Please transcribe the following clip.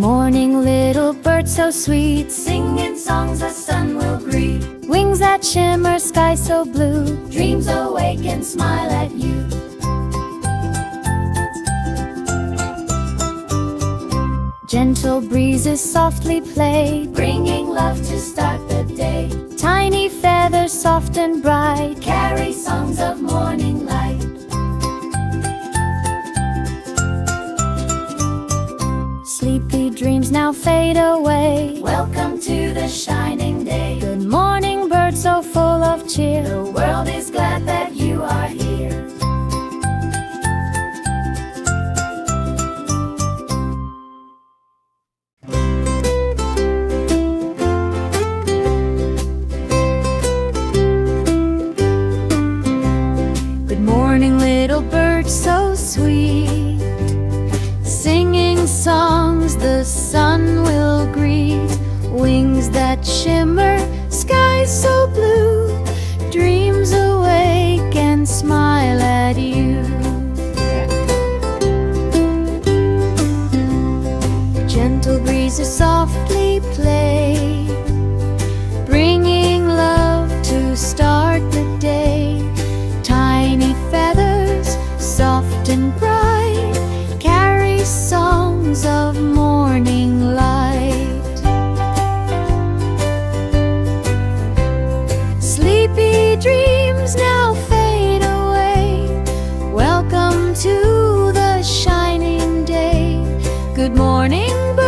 morning, little bird so sweet, singing songs the sun will greet. Wings that shimmer, sky so blue, dreams awake and smile at you. Gentle breezes softly play, bringing love to start the day. Tiny feathers soft and bright, carry songs of morning light. Sleepy dreams now fade away, welcome to the shining day. Good morning, bird so full of cheer, the world is glad that you are here. Good morning, little bird so sweet, singing songs the sun will greet. Wings that shimmer, sky so blue, dreams awake and smile at you. Gentle breezes softly play, bringing love to start the day. Tiny feathers, soft and bright, carry songs of morning light. Sleepy dreams now fade away, welcome to the shining day. Good morning, bird